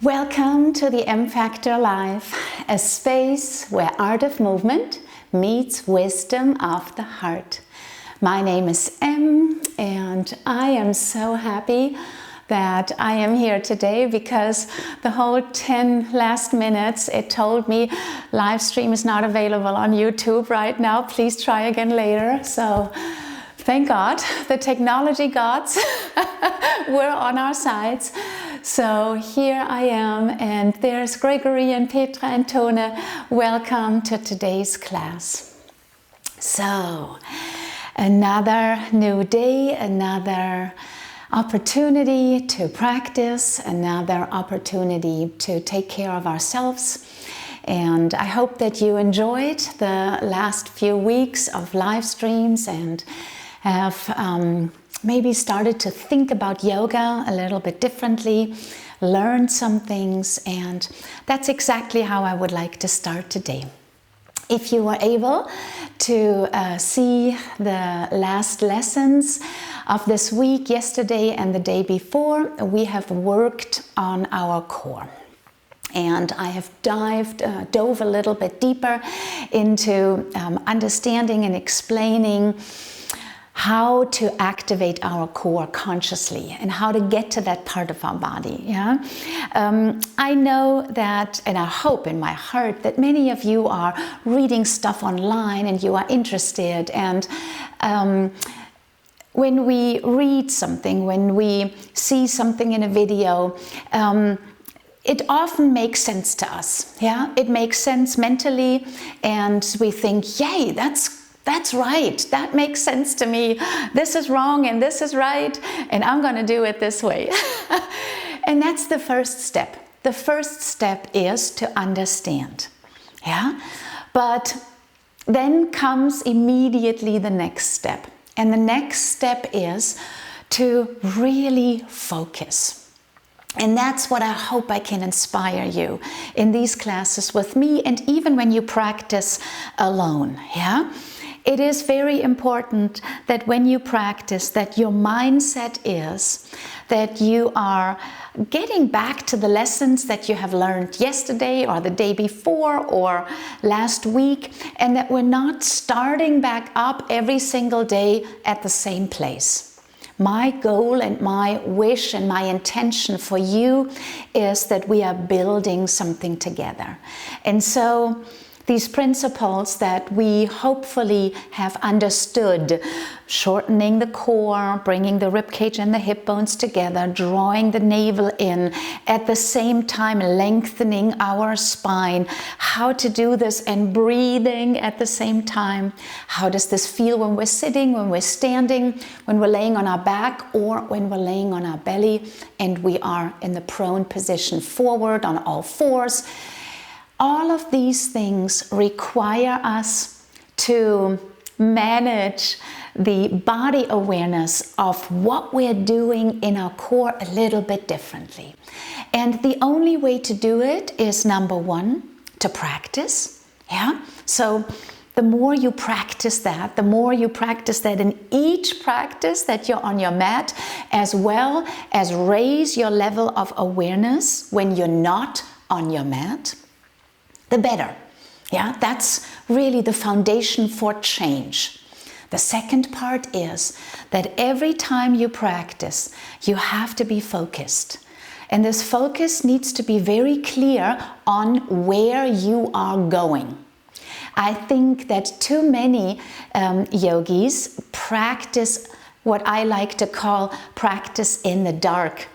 Welcome to the M Factor Live, a space where art of movement meets wisdom of the heart. My name is Emme, and I am so happy that I am here today because the whole 10 last minutes it told me live stream is not available on YouTube right now. Please try again later. So thank God the technology gods were on our sides. So here I am, and there's Gregory and Petra and Tone. Welcome to today's class. So another new day, another opportunity to practice, another opportunity to take care of ourselves. And I hope that you enjoyed the last few weeks of live streams and have maybe started to think about yoga a little bit differently, learned some things, and that's exactly how I would like to start today. If you were able to see the last lessons of this week, yesterday and the day before, we have worked on our core. And I have dove a little bit deeper into understanding and explaining how to activate our core consciously and how to get to that part of our body. I know that, and I hope in my heart that many of you are reading stuff online and you are interested. And when we read something, when we see something in a video, it often makes sense to us. It makes sense mentally, and we think, yay, that's right, that makes sense to me. This is wrong and this is right, and I'm going to do it this way. And that's the first step. The first step is to understand. But then comes immediately the next step. And the next step is to really focus. And that's what I hope I can inspire you in these classes with me, and even when you practice alone. It is very important that when you practice, that your mindset is that you are getting back to the lessons that you have learned yesterday or the day before or last week, and that we're not starting back up every single day at the same place. My goal and my wish and my intention for you is that we are building something together. And so these principles that we hopefully have understood, shortening the core, bringing the ribcage and the hip bones together, drawing the navel in, at the same time lengthening our spine, how to do this and breathing at the same time. How does this feel when we're sitting, when we're standing, when we're laying on our back, or when we're laying on our belly and we are in the prone position forward on all fours. All of these things require us to manage the body awareness of what we're doing in our core a little bit differently. And the only way to do it is, number one, to practice. So the more you practice that, in each practice that you're on your mat, as well as raise your level of awareness when you're not on your mat, the better. That's really the foundation for change. The second part is that every time you practice, you have to be focused. And this focus needs to be very clear on where you are going. I think that too many yogis practice what I like to call practice in the dark.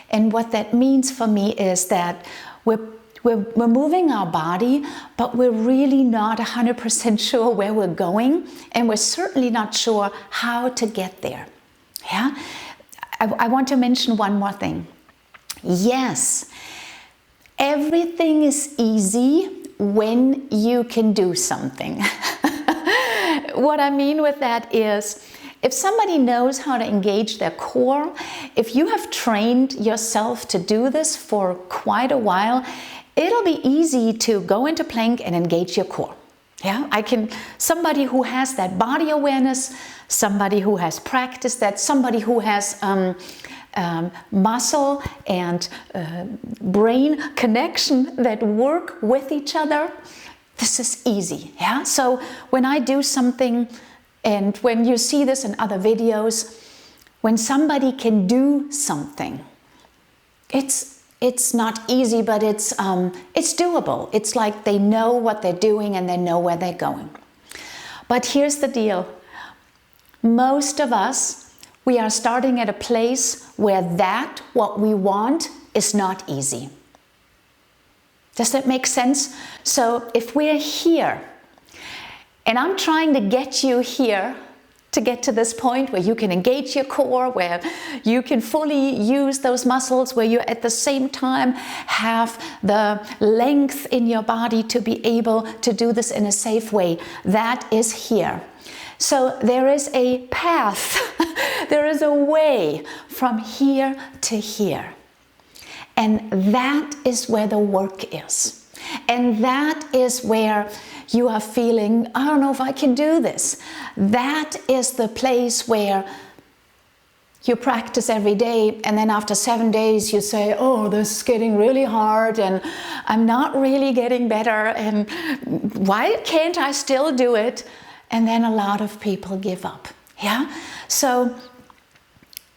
And what that means for me is that we're moving our body, but we're really not 100% sure where we're going, and we're certainly not sure how to get there. I want to mention one more thing. Yes, everything is easy when you can do something. What I mean with that is, if somebody knows how to engage their core, if you have trained yourself to do this for quite a while, it'll be easy to go into plank and engage your core. Yeah, somebody who has that body awareness, somebody who has practiced that, somebody who has muscle and brain connection that work with each other, this is easy. Yeah. So when I do something, and when you see this in other videos, when somebody can do something, it's not easy, but it's doable. It's like they know what they're doing and they know where they're going. But here's the deal. Most of us, we are starting at a place where what we want, is not easy. Does that make sense? So if we're here, and I'm trying to get you here, to get to this point where you can engage your core, where you can fully use those muscles, where you at the same time have the length in your body to be able to do this in a safe way. That is here. So there is a path, there is a way from here to here. And that is where the work is. And that is where you are feeling, I don't know if I can do this. That is the place where you practice every day, and then after 7 days you say, oh, this is getting really hard and I'm not really getting better, and why can't I still do it? And then a lot of people give up. Yeah? So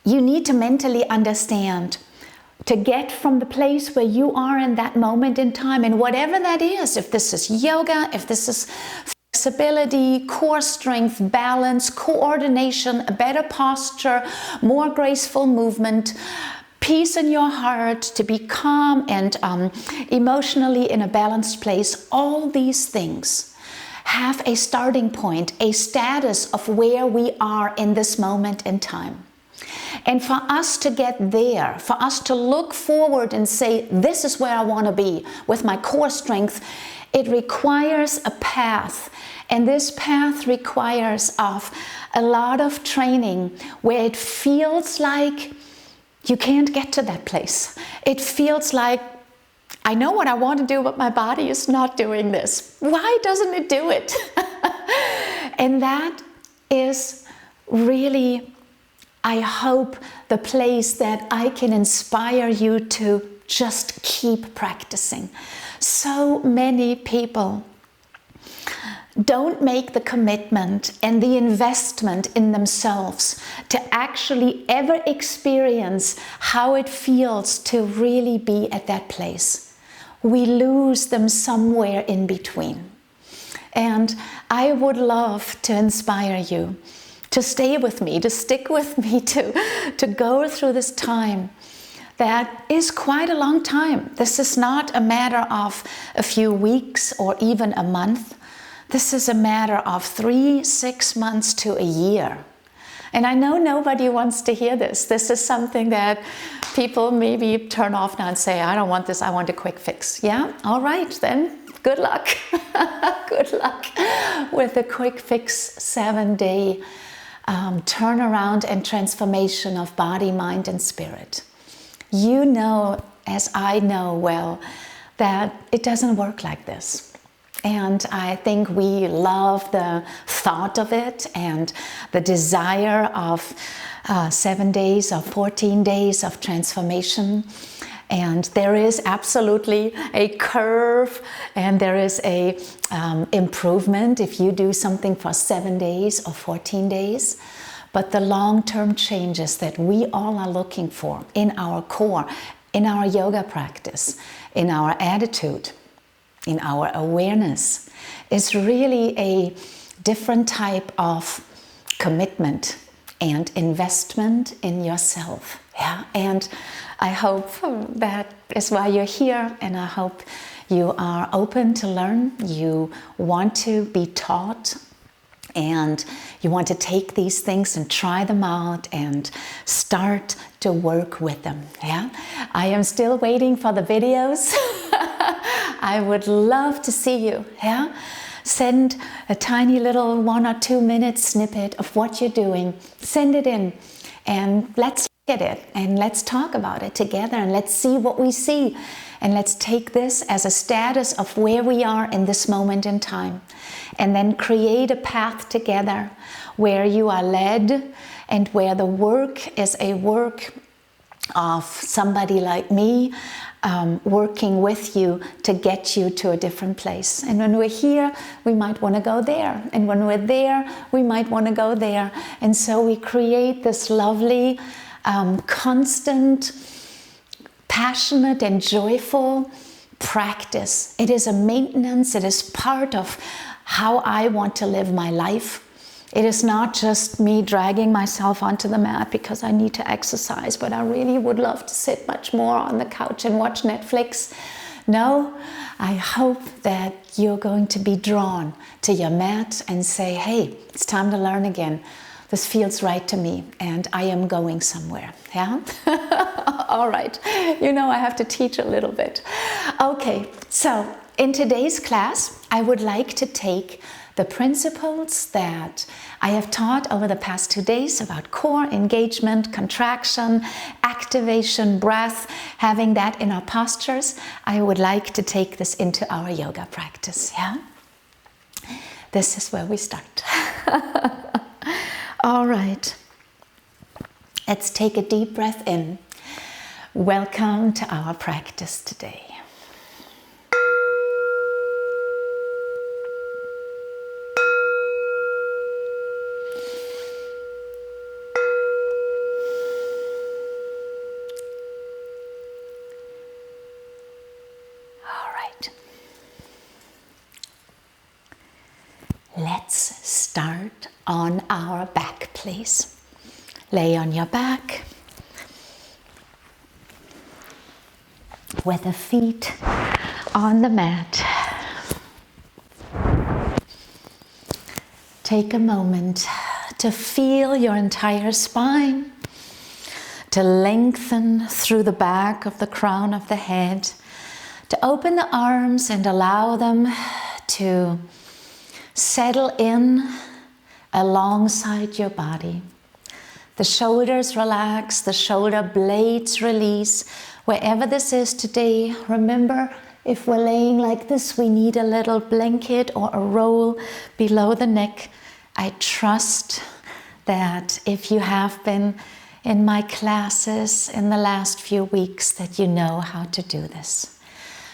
you need to mentally understand, to get from the place where you are in that moment in time, and whatever that is, if this is yoga, if this is flexibility, core strength, balance, coordination, a better posture, more graceful movement, peace in your heart, to be calm and emotionally in a balanced place, all these things have a starting point, a status of where we are in this moment in time. And for us to get there, for us to look forward and say, this is where I want to be with my core strength, it requires a path. And this path requires of a lot of training where it feels like you can't get to that place. It feels like, I know what I want to do, but my body is not doing this. Why doesn't it do it? And that is really, I hope, the place that I can inspire you to just keep practicing. So many people don't make the commitment and the investment in themselves to actually ever experience how it feels to really be at that place. We lose them somewhere in between. And I would love to inspire you to stay with me, to stick with me, to go through this time. That is quite a long time. This is not a matter of a few weeks or even a month. This is a matter of 3, 6 months to a year. And I know nobody wants to hear this. This is something that people maybe turn off now and say, I don't want this, I want a quick fix. Yeah, all right, then good luck. Good luck with the quick fix 7-day turnaround and transformation of body, mind, and spirit. You know, as I know well, that it doesn't work like this. And I think we love the thought of it and the desire of 7 days or 14 days of transformation. And there is absolutely a curve, and there is a improvement if you do something for 7 days or 14 days. But the long-term changes that we all are looking for in our core, in our yoga practice, in our attitude, in our awareness, is really a different type of commitment and investment in yourself. Yeah? And I hope that is why you're here, and I hope you are open to learn, you want to be taught, and you want to take these things and try them out and start to work with them. Yeah? I am still waiting for the videos. I would love to see you. Yeah? Send a tiny little 1 or 2 minute snippet of what you're doing. Send it in, and let's at it and let's talk about it together and let's see what we see. And let's take this as a status of where we are in this moment in time. And then create a path together where you are led and where the work is a work of somebody like me working with you to get you to a different place. And when we're here, we might want to go there. And when we're there, we might want to go there. And so we create this lovely, constant, passionate and joyful practice. It is a maintenance. It is part of how I want to live my life. It is not just me dragging myself onto the mat because I need to exercise, but I really would love to sit much more on the couch and watch Netflix. No, I hope that you're going to be drawn to your mat and say, hey, it's time to learn again. This feels right to me and I am going somewhere. Yeah? All right. You know, I have to teach a little bit. Okay, so in today's class, I would like to take the principles that I have taught over the past 2 days about core, engagement, contraction, activation, breath, having that in our postures. I would like to take this into our yoga practice. Yeah? This is where we start. All right. Let's take a deep breath in. Welcome to our practice today. Let's start on our back, please. Lay on your back with the feet on the mat. Take a moment to feel your entire spine, to lengthen through the back of the crown of the head, to open the arms and allow them to settle in alongside your body. The shoulders relax, the shoulder blades release. Wherever this is today, remember, if we're laying like this, we need a little blanket or a roll below the neck. I trust that if you have been in my classes in the last few weeks, that you know how to do this.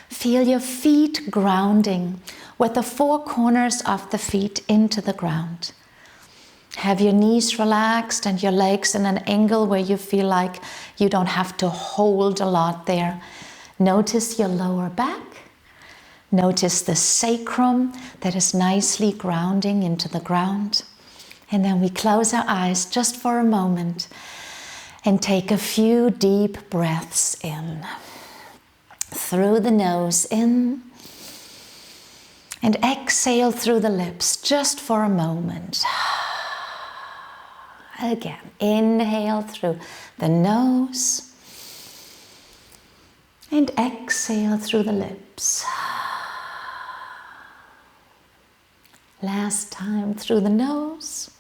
Feel your feet grounding with the 4 corners of the feet into the ground. Have your knees relaxed and your legs in an angle where you feel like you don't have to hold a lot there. Notice your lower back. Notice the sacrum that is nicely grounding into the ground. And then we close our eyes just for a moment and take a few deep breaths in. Through the nose in. And exhale through the lips just for a moment. Again, inhale through the nose. And exhale through the lips. Last time through the nose.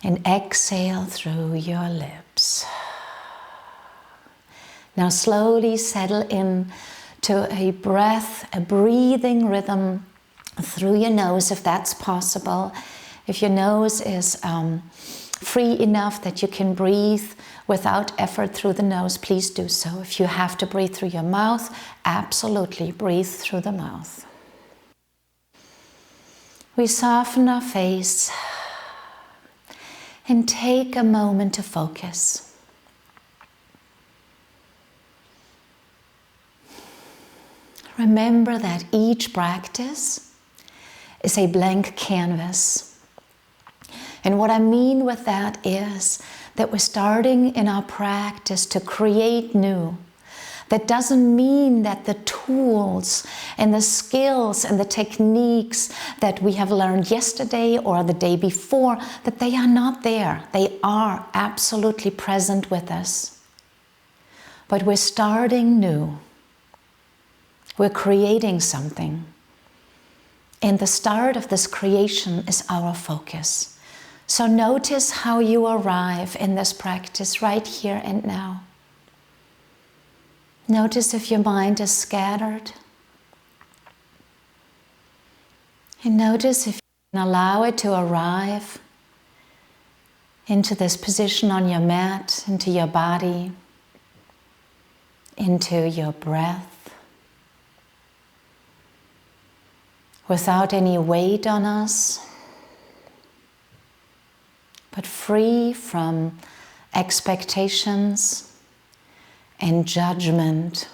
And exhale through your lips. Now slowly settle in to a breath, a breathing rhythm through your nose if that's possible. If your nose is free enough that you can breathe without effort through the nose, please do so. If you have to breathe through your mouth, absolutely breathe through the mouth. We soften our face and take a moment to focus. Remember that each practice is a blank canvas. And what I mean with that is that we're starting in our practice to create new. That doesn't mean that the tools and the skills and the techniques that we have learned yesterday or the day before, that they are not there. They are absolutely present with us. But we're starting new. We're creating something. And the start of this creation is our focus. So notice how you arrive in this practice right here and now. Notice if your mind is scattered. And notice if you can allow it to arrive into this position on your mat, into your body, into your breath, without any weight on us, but free from expectations and judgment.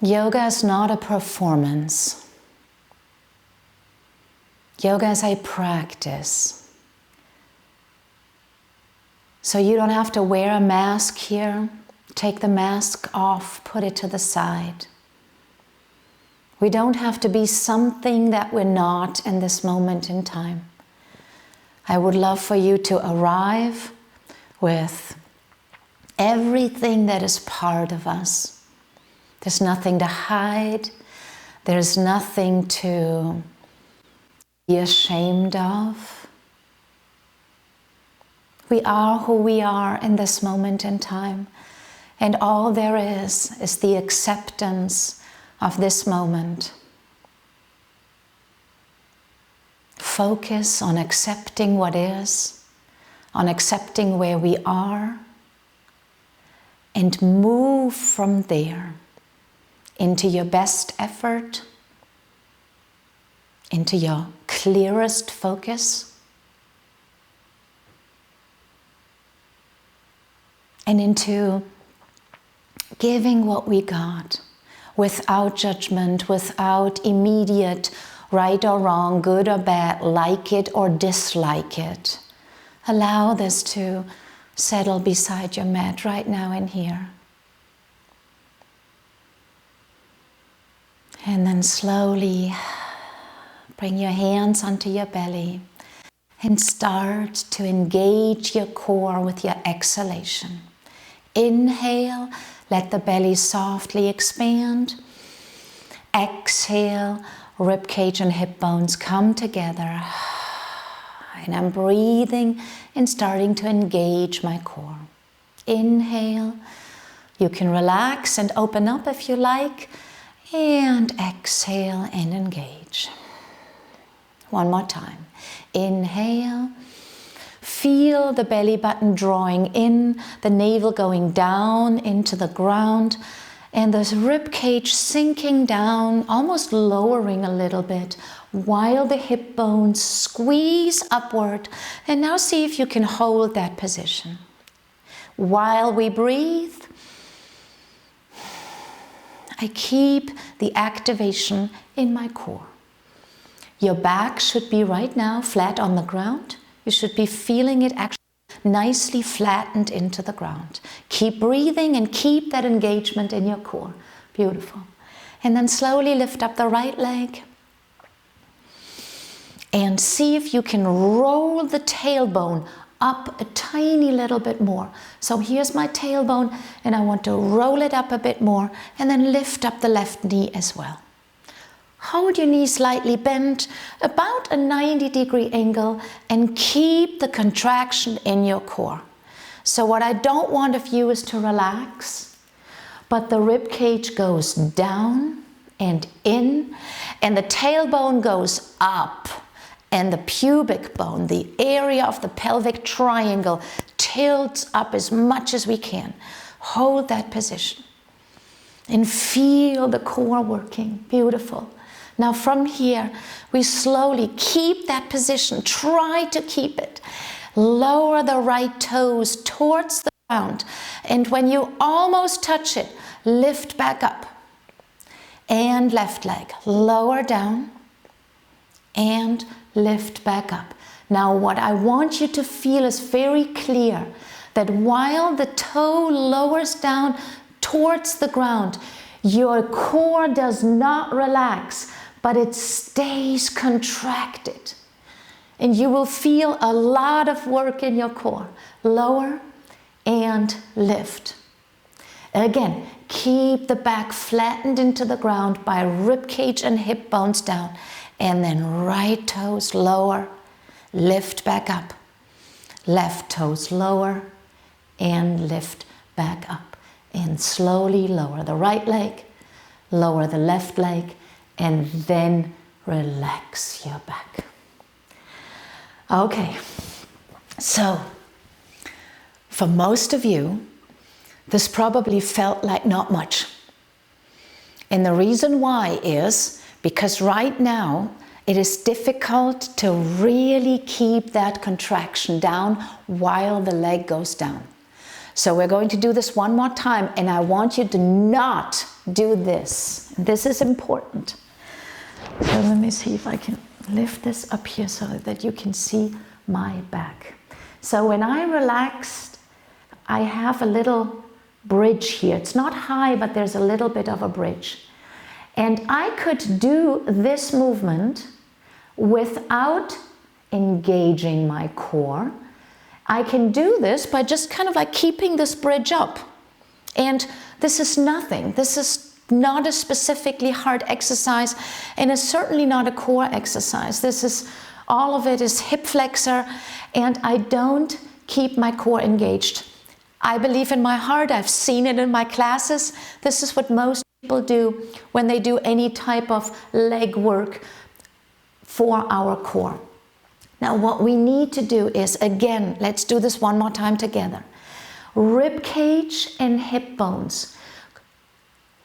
Yoga is not a performance. Yoga is a practice. So you don't have to wear a mask here. Take the mask off, put it to the side. We don't have to be something that we're not in this moment in time. I would love for you to arrive with everything that is part of us. There's nothing to hide. There's nothing to be ashamed of. We are who we are in this moment in time. And all there is the acceptance of this moment. Focus on accepting what is, on accepting where we are, and move from there into your best effort, into your clearest focus, and into giving what we got without judgment, without immediate right or wrong, good or bad, like it or dislike it. Allow this to settle beside your mat right now and here. And then slowly bring your hands onto your belly and start to engage your core with your exhalation. Inhale, let the belly softly expand. Exhale, rib cage and hip bones come together. And I'm breathing and starting to engage my core. Inhale, you can relax and open up if you like. And exhale and engage. One more time. Inhale. Feel the belly button drawing in, the navel going down into the ground, and the rib cage sinking down, almost lowering a little bit, while the hip bones squeeze upward. And now see if you can hold that position. While we breathe, I keep the activation in my core. Your back should be right now flat on the ground. You should be feeling it actually nicely flattened into the ground. Keep breathing and keep that engagement in your core. Beautiful. And then slowly lift up the right leg. And see if you can roll the tailbone up a tiny little bit more. So here's my tailbone, and I want to roll it up a bit more, and then lift up the left knee as well. Hold your knee slightly bent, about a 90-degree angle, and keep the contraction in your core. So what I don't want of you is to relax, but the rib cage goes down and in, and the tailbone goes up, and the pubic bone, the area of the pelvic triangle, tilts up as much as we can. Hold that position and feel the core working. Beautiful. Now from here, we slowly keep that position. Try to keep it. Lower the right toes towards the ground. And when you almost touch it, lift back up. And left leg. Lower down. And lift back up. Now what I want you to feel is very clear that while the toe lowers down towards the ground, your core does not relax, but it stays contracted. And you will feel a lot of work in your core. Lower and lift. Again, keep the back flattened into the ground by rib cage and hip bones down. and then right toes lower, lift back up. Left toes lower and lift back up. And slowly lower the right leg, lower the left leg, and then relax your back. Okay, so for most of you, this probably felt like not much. And the reason why is because right now it is difficult to really keep that contraction down while the leg goes down. So we're going to do this one more time, and I want you to not do this. This is important. So let me see if I can lift this up here so that you can see my back. So when I relaxed, I have a little bridge here. It's not high, but there's a little bit of a bridge. And I could do this movement without engaging my core. I can do this by just kind of like keeping this bridge up. And this is nothing. This is not a specifically hard exercise, and it's certainly not a core exercise. This is, all of it is hip flexor, and I don't keep my core engaged. I believe in my heart, I've seen it in my classes. This is what most people do when they do any type of leg work for our core. Now what we need to do is, again, let's do this one more time together. Rib cage and hip bones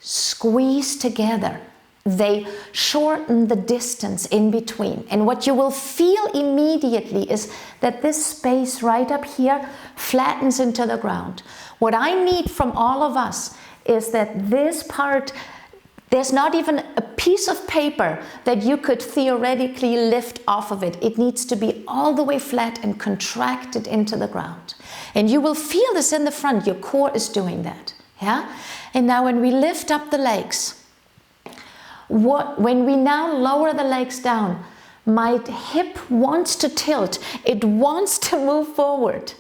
squeeze together. They shorten the distance in between. And what you will feel immediately is that this space right up here flattens into the ground. What I need from all of us is that this part, there's not even a piece of paper that you could theoretically lift off of it. It needs to be all the way flat and contracted into the ground. And you will feel this in the front. Your core is doing that. Yeah? And now when we lift up the legs, when we now lower the legs down, my hip wants to tilt. It wants to move forward.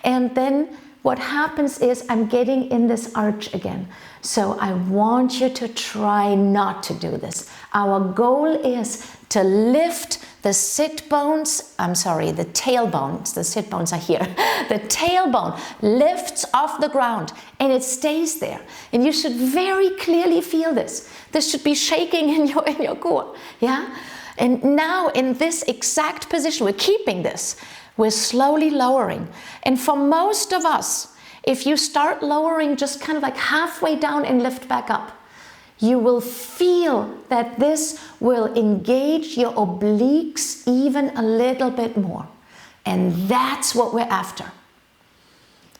And then what happens is I'm getting in this arch again. So I want you to try not to do this. Our goal is to lift the sit bones, the tailbones, the sit bones are here. The tailbone lifts off the ground and it stays there. And you should very clearly feel this. This should be shaking in your core, yeah? And now in this exact position, we're keeping this. We're slowly lowering. And for most of us, if you start lowering just kind of like halfway down and lift back up, you will feel that this will engage your obliques even a little bit more. And that's what we're after.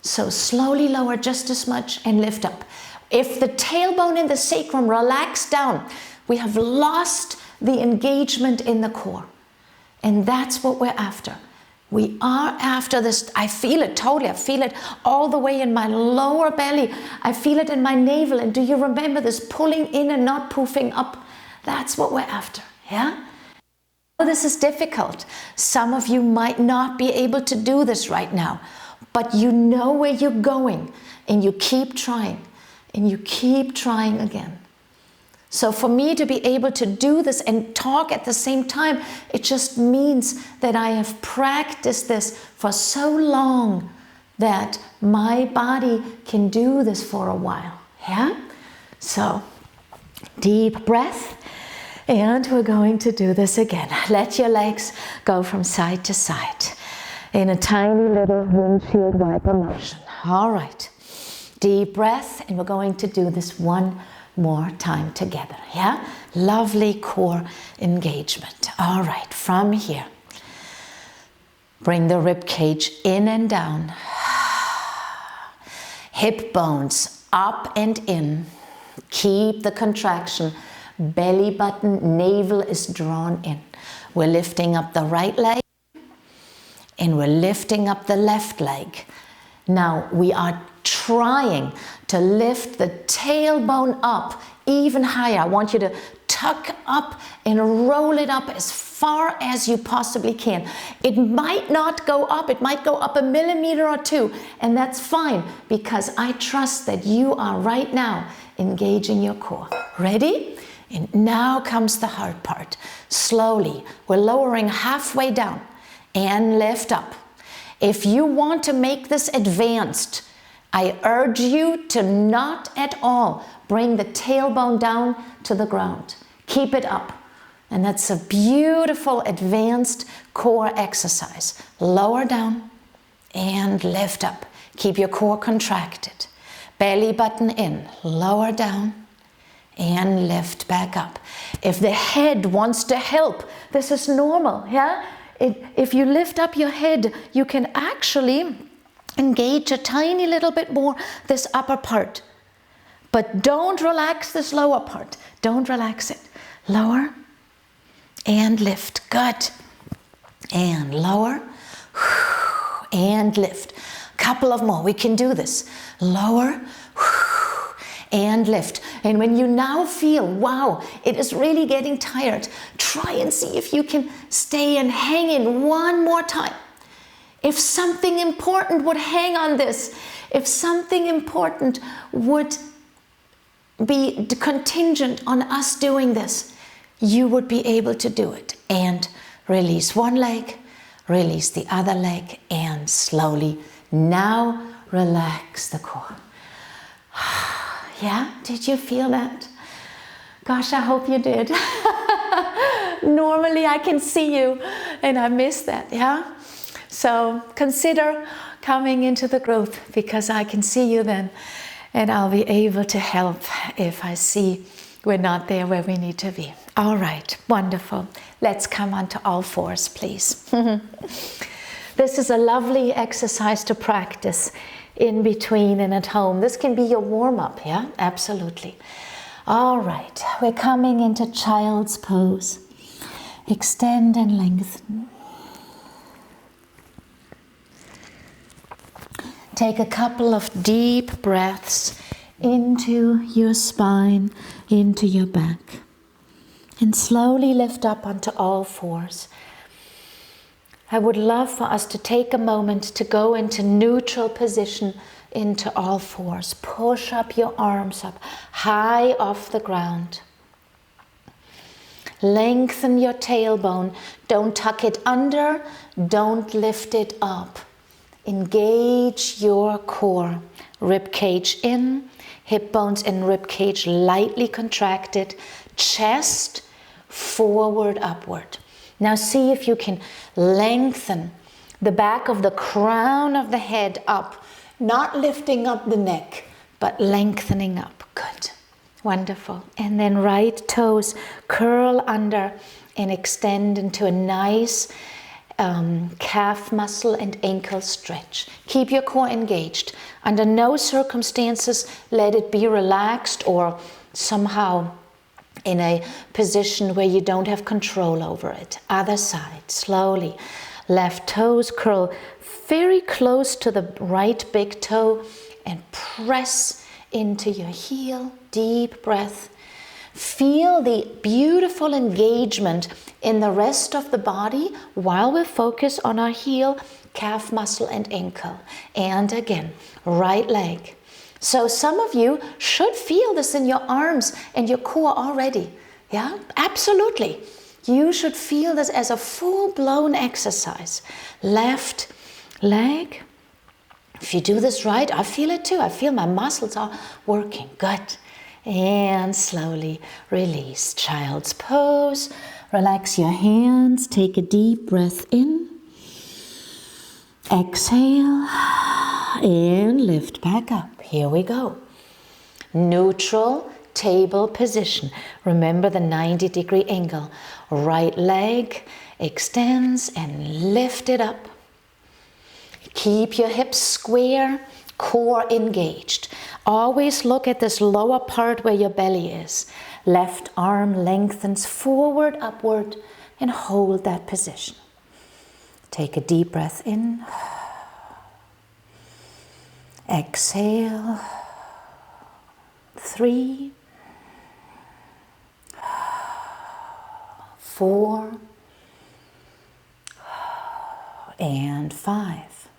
So slowly lower just as much and lift up. If the tailbone and the sacrum relax down, we have lost the engagement in the core. And that's what we're after. We are after this. I feel it totally. I feel it all the way in my lower belly. I feel it in my navel. And do you remember this pulling in and not poofing up? That's what we're after. Yeah? This is difficult. Some of you might not be able to do this right now, but you know where you're going and you keep trying and you keep trying again. So for me to be able to do this and talk at the same time, it just means that I have practiced this for so long that my body can do this for a while. Yeah? So deep breath, and we're going to do this again. Let your legs go from side to side in a tiny little windshield wiper motion. All right. Deep breath, and we're going to do this one more time together, yeah? Lovely core engagement. All right, from here, bring the rib cage in and down. Hip bones up and in. Keep the contraction. Belly button, navel is drawn in. We're lifting up the right leg and we're lifting up the left leg. Now we are trying to lift the tailbone up even higher. I want you to tuck up and roll it up as far as you possibly can. It might not go up, it might go up a millimeter or two, and that's fine because I trust that you are right now engaging your core. Ready? And now comes the hard part. Slowly, we're lowering halfway down and lift up. If you want to make this advanced, I urge you to not at all bring the tailbone down to the ground. Keep it up. And that's a beautiful advanced core exercise. Lower down and lift up. Keep your core contracted. Belly button in, lower down and lift back up. If the head wants to help, this is normal, yeah? If you lift up your head, you can actually engage a tiny little bit more this upper part. But don't relax this lower part. Don't relax it. Lower and lift. Good. And lower and lift. Couple of more. We can do this. Lower and lift. And when you now feel, wow, it is really getting tired, try and see if you can stay and hang in one more time. If something important would hang on this, if something important would be contingent on us doing this, you would be able to do it. And release one leg, release the other leg, and slowly now relax the core. Yeah, did you feel that? Gosh, I hope you did. Normally I can see you and I miss that, yeah? So consider coming into the growth, because I can see you then and I'll be able to help if I see we're not there where we need to be. All right, wonderful. Let's come onto all fours, please. This is a lovely exercise to practice in between and at home. This can be your warm-up, yeah? Absolutely. All right, we're coming into child's pose. Extend and lengthen. Take a couple of deep breaths into your spine, into your back. And slowly lift up onto all fours. I would love for us to take a moment to go into neutral position into all fours. Push up your arms up high off the ground. Lengthen your tailbone. Don't tuck it under. Don't lift it up. Engage your core. Rib cage in, hip bones and rib cage lightly contracted. Chest forward, upward. Now see if you can lengthen the back of the crown of the head up, not lifting up the neck, but lengthening up. Good. Wonderful. And then right toes curl under and extend into a nice calf muscle and ankle stretch. Keep your core engaged. Under no circumstances let it be relaxed or somehow in a position where you don't have control over it. Other side, slowly. Left toes curl very close to the right big toe and press into your heel. Deep breath. Feel the beautiful engagement in the rest of the body while we focus on our heel, calf muscle and ankle. And again, right leg. So some of you should feel this in your arms and your core already. Yeah, absolutely. You should feel this as a full-blown exercise. Left leg. If you do this right, I feel it too. I feel my muscles are working. Good. And slowly release. Child's pose. Relax your hands. Take a deep breath in. Exhale. And lift back up. Here we go. Neutral table position. Remember the 90-degree angle. Right leg extends and lift it up. Keep your hips square, core engaged. Always look at this lower part where your belly is. Left arm lengthens forward, upward, and hold that position. Take a deep breath in. Exhale. 3, 4, and 5.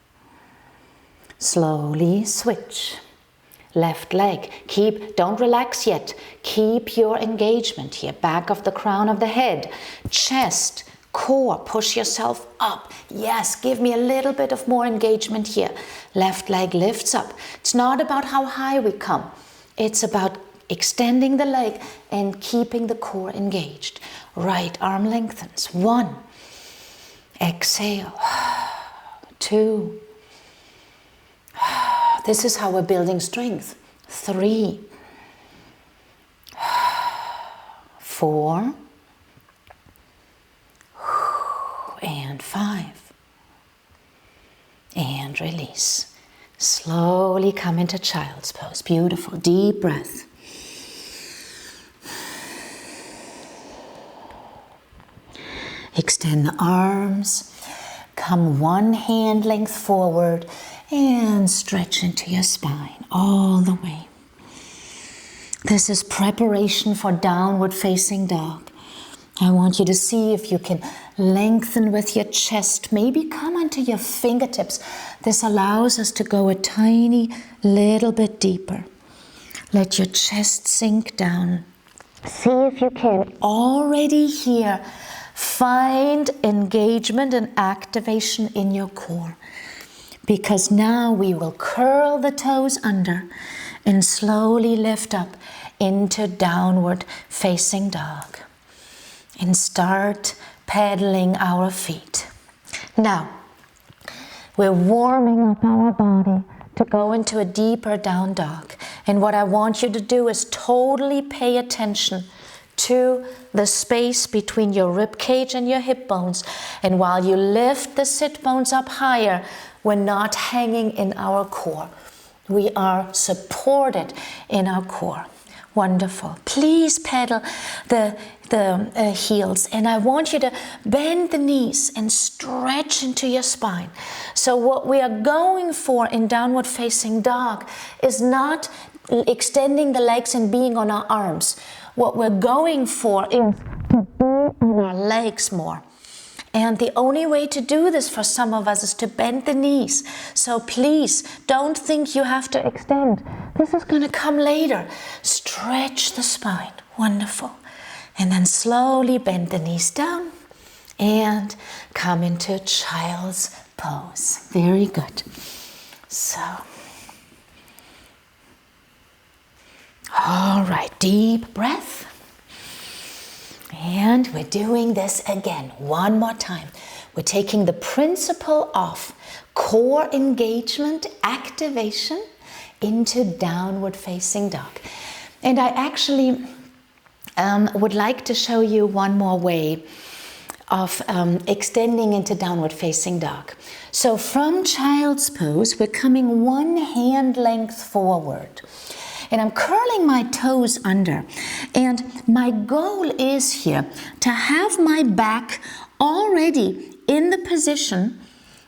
Slowly switch. left leg. Don't relax yet. Keep your engagement here. Back of the crown of the head, chest, core, push yourself up. Yes, give me a little bit of more engagement here. Left leg lifts up. It's not about how high we come. It's about extending the leg and keeping the core engaged. Right arm lengthens. 1. Exhale. 2. This is how we're building strength. 3. 4. And 5. And release. Slowly come into child's pose. Beautiful. Deep breath. Extend the arms. Come one hand length forward and stretch into your spine all the way. This is preparation for downward facing dog. I want you to see if you can lengthen with your chest. Maybe come onto your fingertips. This allows us to go a tiny little bit deeper. Let your chest sink down. See if you can already here find engagement and activation in your core. Because now we will curl the toes under and slowly lift up into downward facing dog. And start pedaling our feet. Now, we're warming up our body to go into a deeper down dog. And what I want you to do is totally pay attention to the space between your rib cage and your hip bones. And while you lift the sit bones up higher, we're not hanging in our core. We are supported in our core. Wonderful. Please pedal the heels, and I want you to bend the knees and stretch into your spine. So what we are going for in downward facing dog is not extending the legs and being on our arms. What we're going for is to be on our legs more. And the only way to do this for some of us is to bend the knees. So please don't think you have to extend. This is going to come later. Stretch the spine. Wonderful. And then slowly bend the knees down and come into child's pose. Very good. So, all right, deep breath. And we're doing this again, one more time. We're taking the principle of core engagement, activation, into downward facing dog. And I actually would like to show you one more way of extending into downward facing dog. So from child's pose, we're coming one hand length forward. And I'm curling my toes under. And my goal is here to have my back already in the position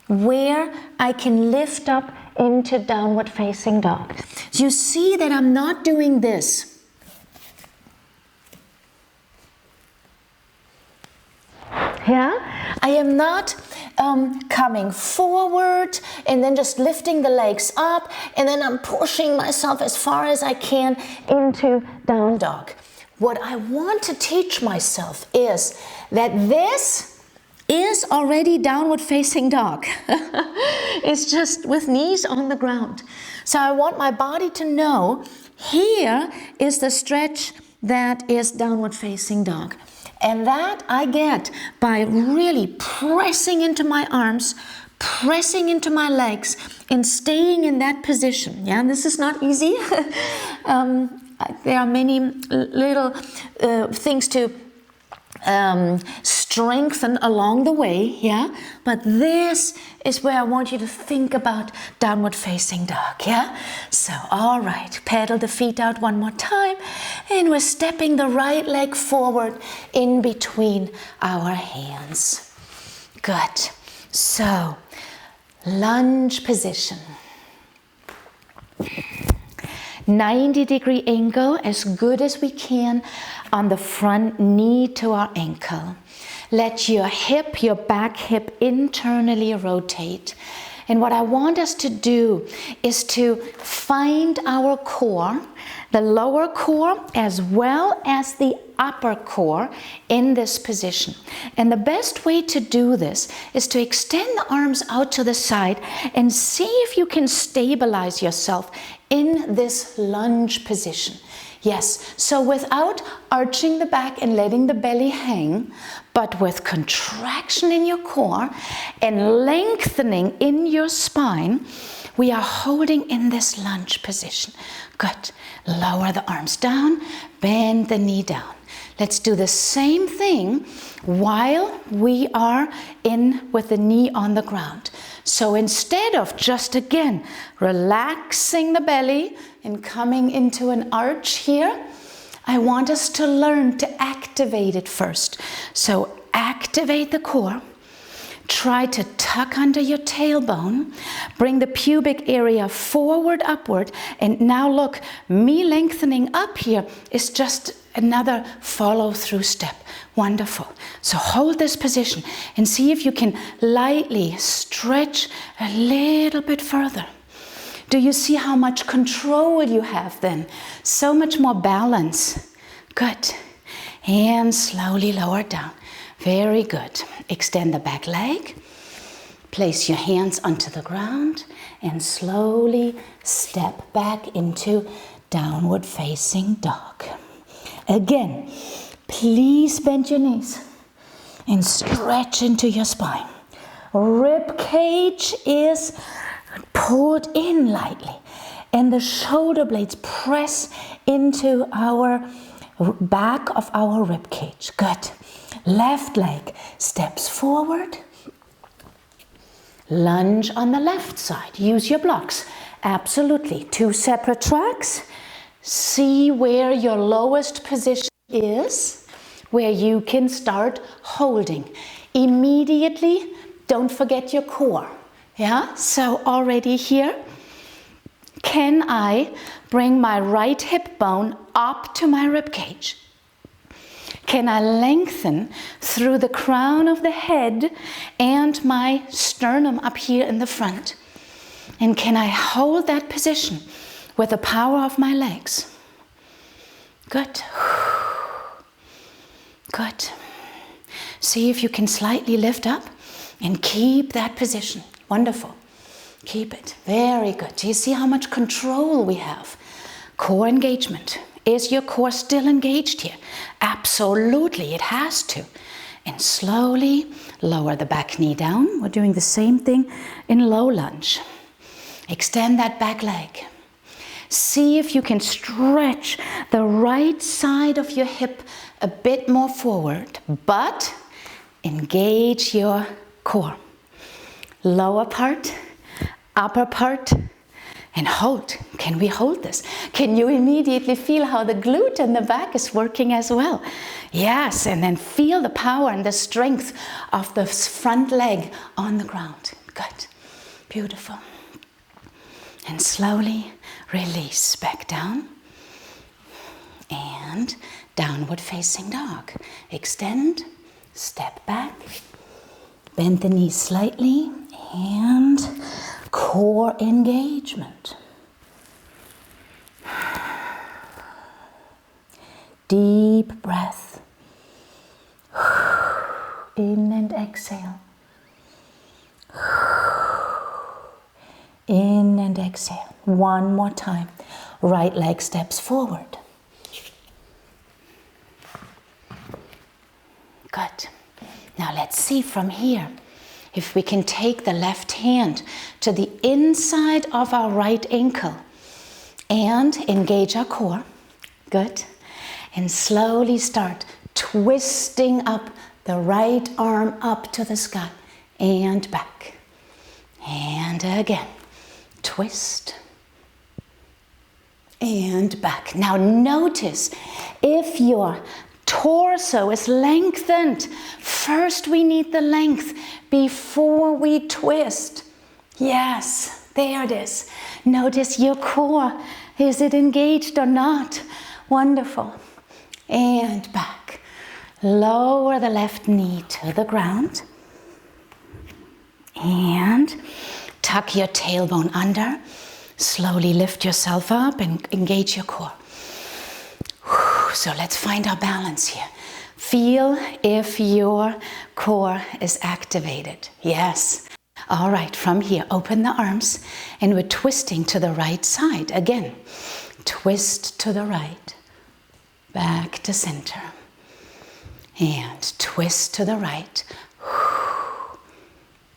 where I can lift up into downward facing dog. So you see that I'm not doing this. Yeah, I am not coming forward and then just lifting the legs up and then I'm pushing myself as far as I can into down dog. What I want to teach myself is that this is already downward facing dog. It's just with knees on the ground. So I want my body to know here is the stretch that is downward facing dog. And that I get by really pressing into my arms, pressing into my legs, and staying in that position. Yeah, this is not easy. There are many little things to strengthen along the way, yeah? But this is where I want you to think about downward facing dog, yeah? So, all right, pedal the feet out one more time, and we're stepping the right leg forward in between our hands. Good. So, lunge position. 90-degree angle, as good as we can, on the front knee to our ankle. Let your hip, your back hip internally rotate. And what I want us to do is to find our core, the lower core as well as the upper core in this position. And the best way to do this is to extend the arms out to the side and see if you can stabilize yourself in this lunge position. Yes, so without arching the back and letting the belly hang, but with contraction in your core and lengthening in your spine, we are holding in this lunge position. Good. Lower the arms down, bend the knee down. Let's do the same thing while we are in with the knee on the ground. So instead of just again relaxing the belly and coming into an arch here, I want us to learn to activate it first. So activate the core. Try to tuck under your tailbone, bring the pubic area forward, upward, and now look, me lengthening up here is just another follow-through step. Wonderful. So hold this position and see if you can lightly stretch a little bit further. Do you see how much control you have then? So much more balance. Good. And slowly lower down. Very good. Extend the back leg. Place your hands onto the ground and slowly step back into downward facing dog. Again, please bend your knees and stretch into your spine. Rib cage is pulled in lightly and the shoulder blades press into our back of our rib cage. Good. Left leg steps forward. Lunge on the left side. Use your blocks. Absolutely. 2 separate tracks. See where your lowest position is, where you can start holding. Immediately, don't forget your core. Yeah? So already here, can I bring my right hip bone up to my rib cage? Can I lengthen through the crown of the head and my sternum up here in the front? And can I hold that position with the power of my legs? Good. Good. See if you can slightly lift up and keep that position. Wonderful. Keep it. Very good. Do you see how much control we have? Core engagement. Is your core still engaged here? Absolutely, it has to. And slowly lower the back knee down. We're doing the same thing in low lunge. Extend that back leg. See if you can stretch the right side of your hip a bit more forward, but engage your core. Lower part, upper part, and hold. Can we hold this? Can you immediately feel how the glute and the back is working as well? Yes, and then feel the power and the strength of the front leg on the ground. Good. Beautiful. And slowly release back down. And downward facing dog. Extend, step back, bend the knees slightly, and core engagement. Deep breath. In and exhale. In and exhale. One more time. Right leg steps forward. Good. Now let's see from here if we can take the left hand to the inside of our right ankle and engage our core. Good. And slowly start twisting up the right arm up to the sky and back. And again. Twist. And back. Now notice if your torso is lengthened. First we need the length before we twist. Yes, there it is. Notice your core. Is it engaged or not? Wonderful. And back. Lower the left knee to the ground. And Tuck your tailbone under. Slowly lift yourself up and engage your core. So let's find our balance here. Feel if your core is activated. Yes. All right, from here, open the arms and we're twisting to the right side. Again, twist to the right, back to center. And twist to the right,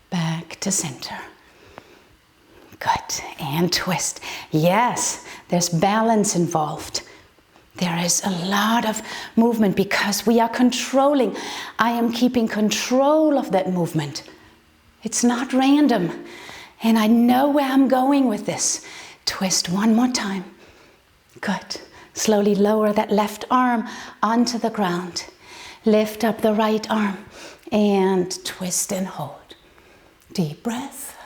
back to center. Good, and twist. Yes, there's balance involved. There is a lot of movement because we are controlling. I am keeping control of that movement. It's not random. And I know where I'm going with this. Twist one more time. Good. Slowly lower that left arm onto the ground. Lift up the right arm and twist and hold. Deep breath.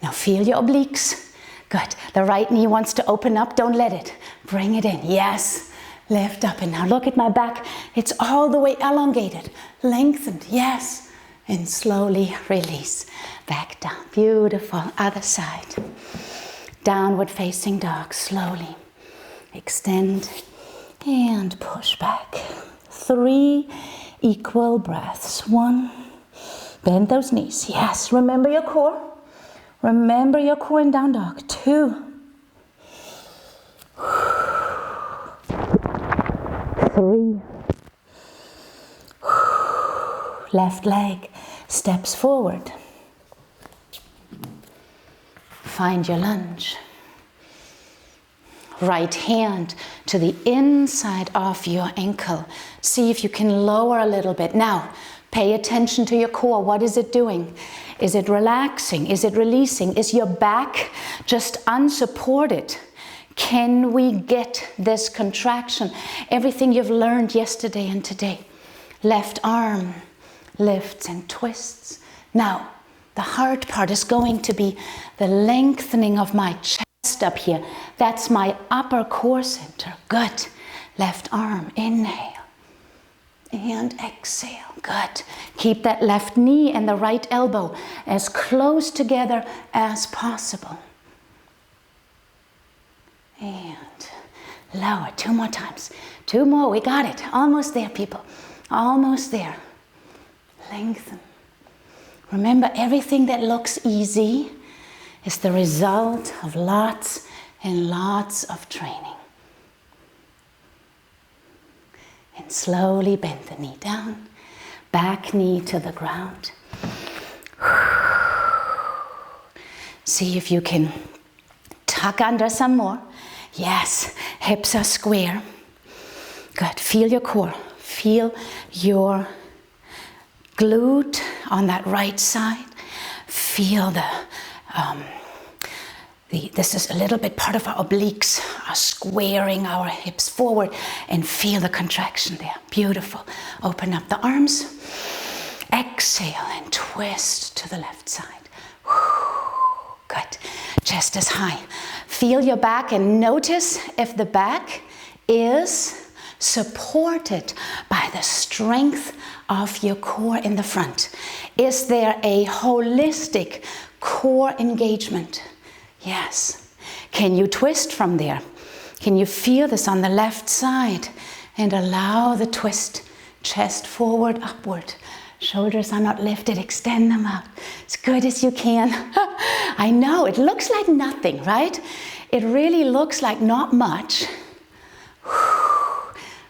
Now feel your obliques. Good. The right knee wants to open up. Don't let it. Bring it in. Yes. Lift up. And now look at my back. It's all the way elongated. Lengthened. Yes. And slowly release. Back down. Beautiful. Other side. Downward facing dog. Slowly. Extend. And push back. 3 equal breaths. 1. Bend those knees. Yes. Remember your core. Remember your core in down dog. 2. 3. Left leg steps forward. Find your lunge. Right hand to the inside of your ankle. See if you can lower a little bit. Now, pay attention to your core. What is it doing? Is it relaxing? Is it releasing? Is your back just unsupported? Can we get this contraction? Everything you've learned yesterday and today. Left arm lifts and twists. Now, the hard part is going to be the lengthening of my chest up here. That's my upper core center. Good. Left arm, inhale. And exhale. Good. Keep that left knee and the right elbow as close together as possible. And lower. 2 more times. 2 more. We got it. Almost there, people. Almost there. Lengthen. Remember, everything that looks easy is the result of lots and lots of training. And slowly bend the knee down, back knee to the ground. See if you can tuck under some more. Yes, hips are square. Good, feel your core. Feel your glute on that right side. Feel this is a little bit part of our obliques, are squaring our hips forward, and feel the contraction there. Beautiful. Open up the arms. Exhale and twist to the left side. Good. Chest is high. Feel your back and notice if the back is supported by the strength of your core in the front. Is there a holistic core engagement? Yes. Can you twist from there? Can you feel this on the left side? And allow the twist. Chest forward, upward. Shoulders are not lifted. Extend them out as good as you can. I know, it looks like nothing, right? It really looks like not much.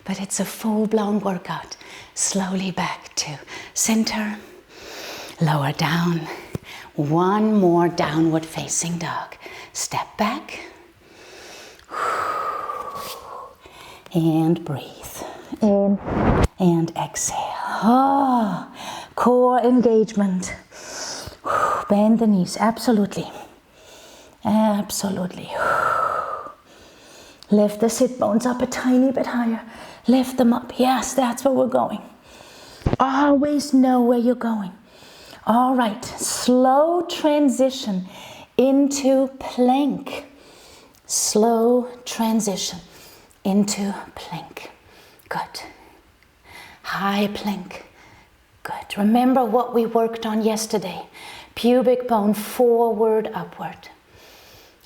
But it's a full-blown workout. Slowly back to center. Lower down. 1 more downward facing dog. Step back. And breathe. In and exhale. Oh, core engagement. Bend the knees. Absolutely. Absolutely. Lift the sit bones up a tiny bit higher. Lift them up. Yes, that's where we're going. Always know where you're going. All right, slow transition into plank. Slow transition into plank. Good. High plank. Good. Remember what we worked on yesterday. Pubic bone forward, upward.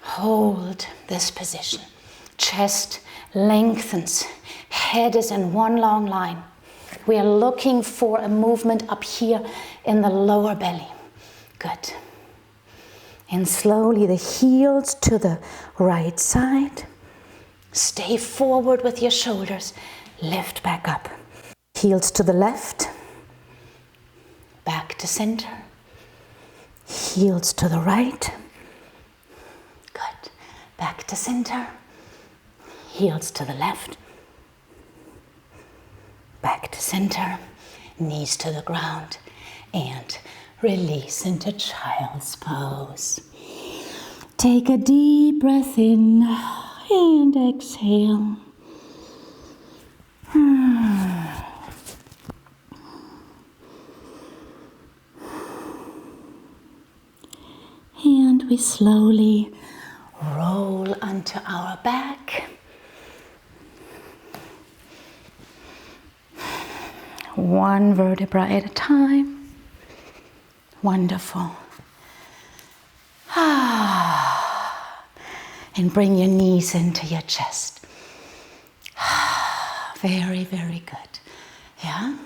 Hold this position. Chest lengthens. Head is in one long line. We are looking for a movement up here in the lower belly. Good. And slowly the heels to the right side. Stay forward with your shoulders. Lift back up. Heels to the left. Back to center. Heels to the right. Good. Back to center. Heels to the left. Back to center. Knees to the ground. And release into child's pose. Take a deep breath in and exhale. And we slowly roll onto our back. One vertebra at a time. Wonderful. And bring your knees into your chest. Very, very good. Yeah?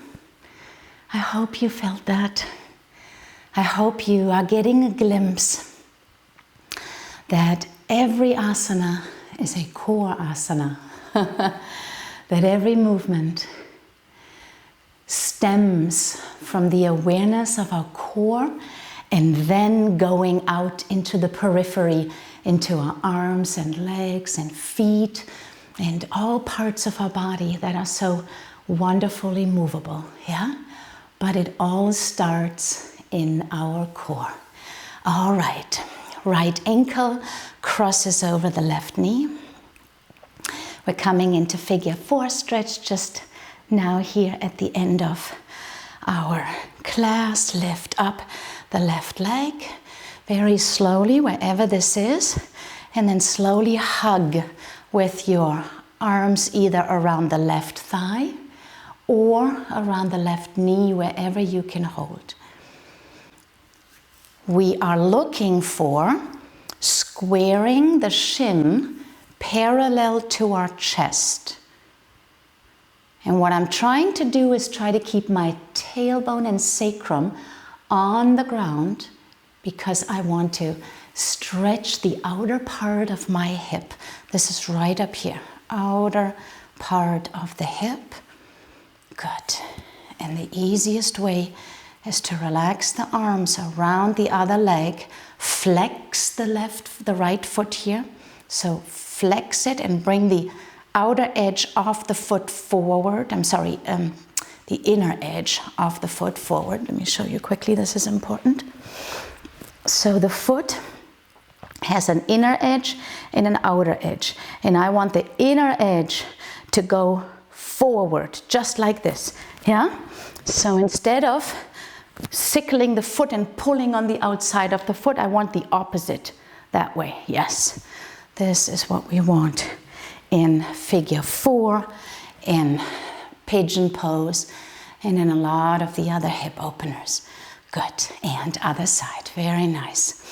I hope you felt that. I hope you are getting a glimpse that every asana is a core asana. That every movement stems from the awareness of our core and then going out into the periphery, into our arms and legs and feet and all parts of our body that are so wonderfully movable, yeah? But it all starts in our core. All right, right ankle crosses over the left knee. We're coming into figure 4 stretch just now here at the end of our class. Lift up the left leg very slowly wherever this is, and then slowly hug with your arms either around the left thigh or around the left knee, wherever you can hold. We are looking for squaring the shin parallel to our chest. And what I'm trying to do is try to keep my tailbone and sacrum on the ground, because I want to stretch the outer part of my hip. This is right up here, outer part of the hip. Good. And the easiest way is to relax the arms around the other leg. Flex the right foot here. So flex it and bring the outer edge of the foot forward. The inner edge of the foot forward. Let me show you quickly, this is important. So the foot has an inner edge and an outer edge. And I want the inner edge to go forward, just like this, yeah? So instead of sickling the foot and pulling on the outside of the foot, I want the opposite that way, yes. This is what we want in figure 4, in pigeon pose, and in a lot of the other hip openers. Good, and other side, very nice.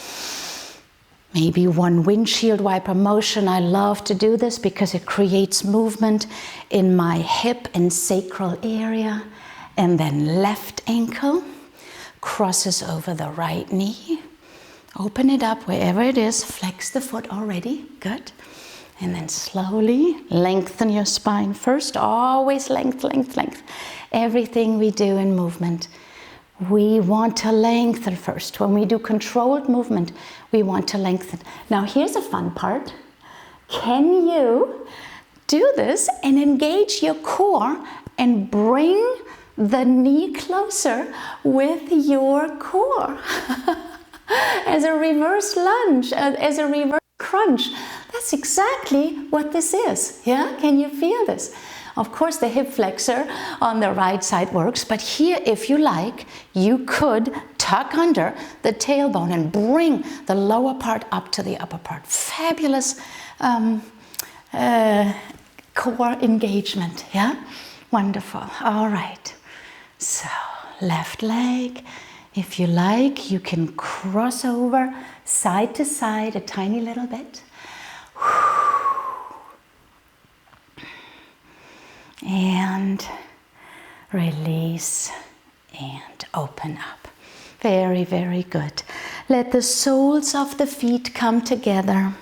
Maybe one windshield wiper motion. I love to do this because it creates movement in my hip and sacral area. And then left ankle crosses over the right knee. Open it up wherever it is, flex the foot already, good. And then slowly lengthen your spine first, always length, length, length. Everything we do in movement, we want to lengthen first. When we do controlled movement, we want to lengthen. Now here's a fun part. Can you do this and engage your core and bring the knee closer with your core? As a reverse lunge, as a reverse crunch. That's exactly what this is, yeah? Can you feel this? Of course, the hip flexor on the right side works, but here, if you like, you could tuck under the tailbone and bring the lower part up to the upper part. Fabulous core engagement, yeah? Wonderful. All right. So, left leg If you like, you can cross over side to side a tiny little bit. And release and open up. Very, very good. Let the soles of the feet come together.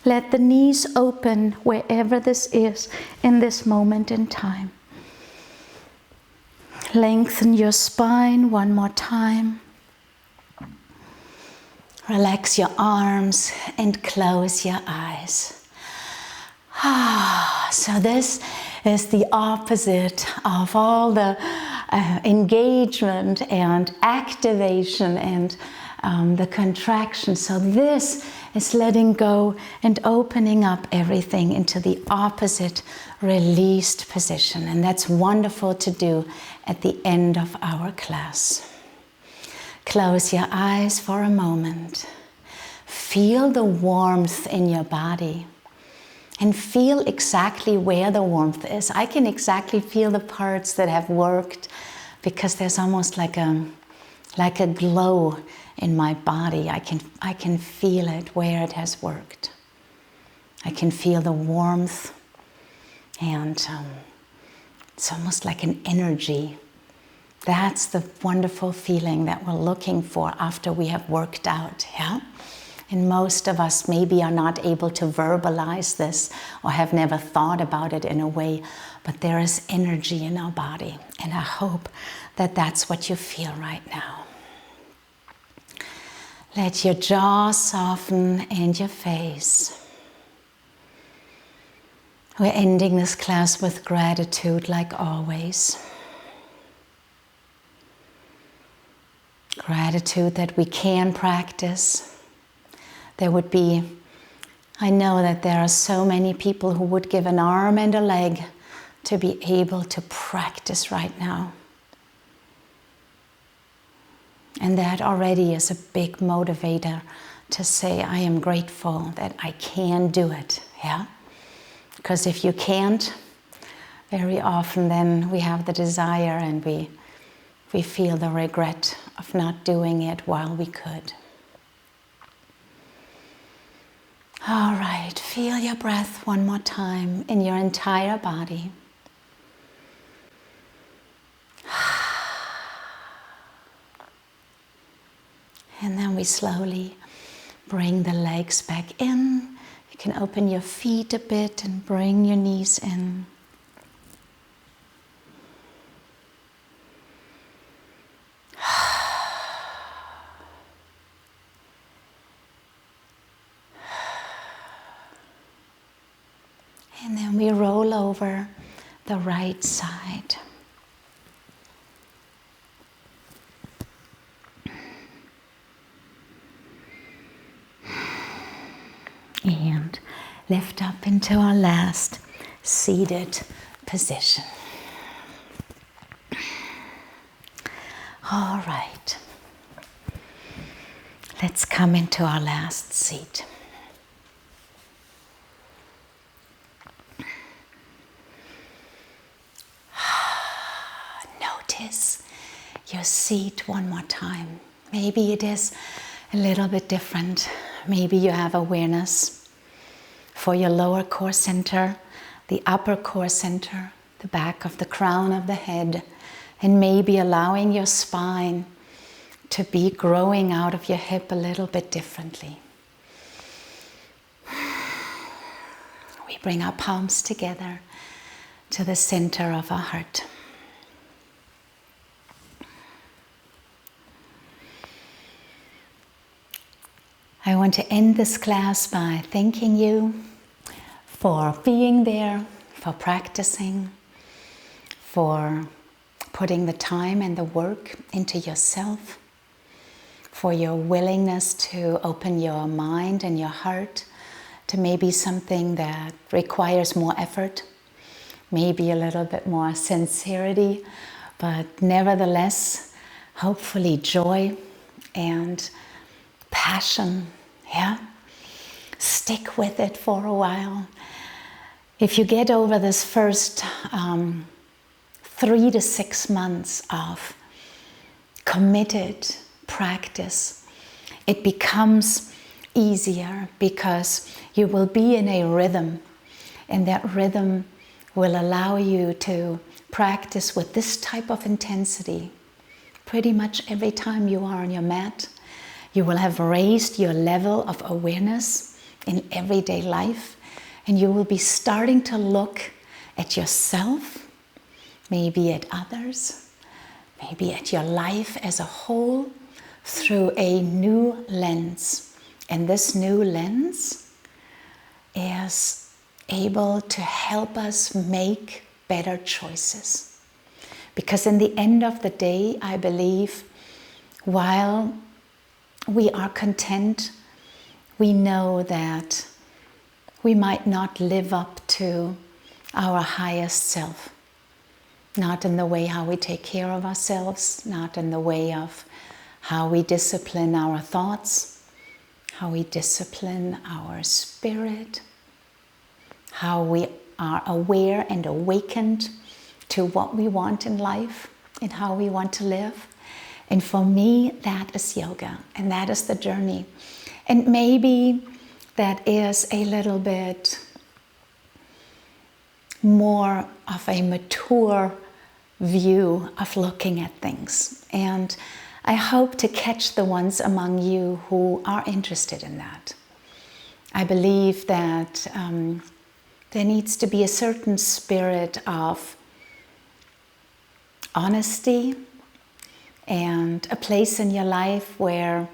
Let the knees open wherever this is in this moment in time. Lengthen your spine one more time. Relax your arms and close your eyes. So this is the opposite of all the engagement and activation and the contraction. So this is letting go and opening up everything into the opposite released position. And that's wonderful to do at the end of our class. Close your eyes for a moment. Feel the warmth in your body. And feel exactly where the warmth is. I can exactly feel the parts that have worked because there's almost like a glow in my body. I can feel it where it has worked. I can feel the warmth, and it's almost like an energy. That's the wonderful feeling that we're looking for after we have worked out, yeah? And most of us maybe are not able to verbalize this or have never thought about it in a way, but there is energy in our body. And I hope that that's what you feel right now. Let your jaw soften and your face. We're ending this class with gratitude like always. Gratitude that we can practice. There would be, I know that there are so many people who would give an arm and a leg to be able to practice right now. And that already is a big motivator to say, I am grateful that I can do it, yeah? Because if you can't, very often then we have the desire and we feel the regret of not doing it while we could. All right, feel your breath one more time in your entire body. And then we slowly bring the legs back in. You can open your feet a bit and bring your knees in. And then we roll over the right side. And lift up into our last seated position. All right. Let's come into our last seat. Notice your seat one more time. Maybe it is a little bit different. Maybe you have awareness for your lower core center, the upper core center, the back of the crown of the head, and maybe allowing your spine to be growing out of your hip a little bit differently. We bring our palms together to the center of our heart. I want to end this class by thanking you for being there, for practicing, for putting the time and the work into yourself, for your willingness to open your mind and your heart to maybe something that requires more effort, maybe a little bit more sincerity, but nevertheless, hopefully joy and passion, yeah? Stick with it for a while. If you get over this first 3 to 6 months of committed practice, it becomes easier because you will be in a rhythm, and that rhythm will allow you to practice with this type of intensity pretty much every time you are on your mat. You will have raised your level of awareness in everyday life, and you will be starting to look at yourself, maybe at others, maybe at your life as a whole through a new lens. And this new lens is able to help us make better choices. Because in the end of the day, I believe, while we are content, we know that we might not live up to our highest self. Not in the way how we take care of ourselves, not in the way of how we discipline our thoughts, how we discipline our spirit, how we are aware and awakened to what we want in life and how we want to live. And for me, that is yoga, and that is the journey. And maybe that is a little bit more of a mature view of looking at things. And I hope to catch the ones among you who are interested in that. I believe that there needs to be a certain spirit of honesty and a place in your life where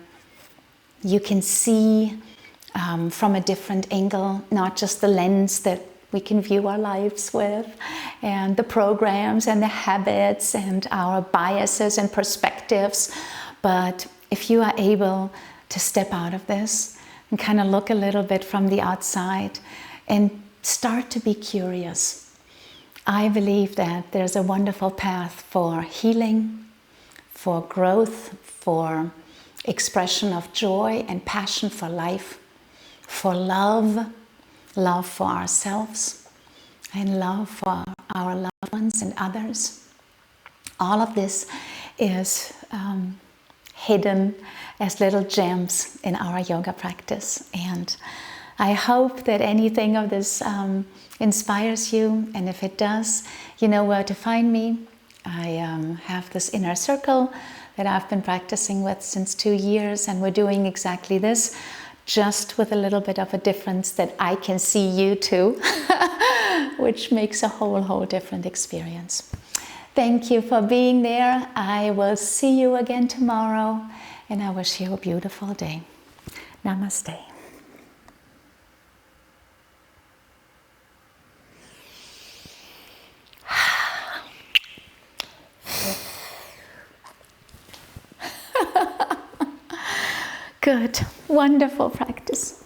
you can see from a different angle, not just the lens that we can view our lives with, and the programs and the habits and our biases and perspectives. But if you are able to step out of this and kind of look a little bit from the outside and start to be curious, I believe that there's a wonderful path for healing, for growth, for expression of joy and passion for life, for love for ourselves, and love for our loved ones and others. All of this is hidden as little gems in our yoga practice. And I hope that anything of this inspires you. And if it does, you know where to find me. I have this inner circle that I've been practicing with since 2 years, and we're doing exactly this, just with a little bit of a difference that I can see you too, which makes a whole different experience. Thank you for being there. I will see you again tomorrow, and I wish you a beautiful day. Namaste. Good, wonderful practice.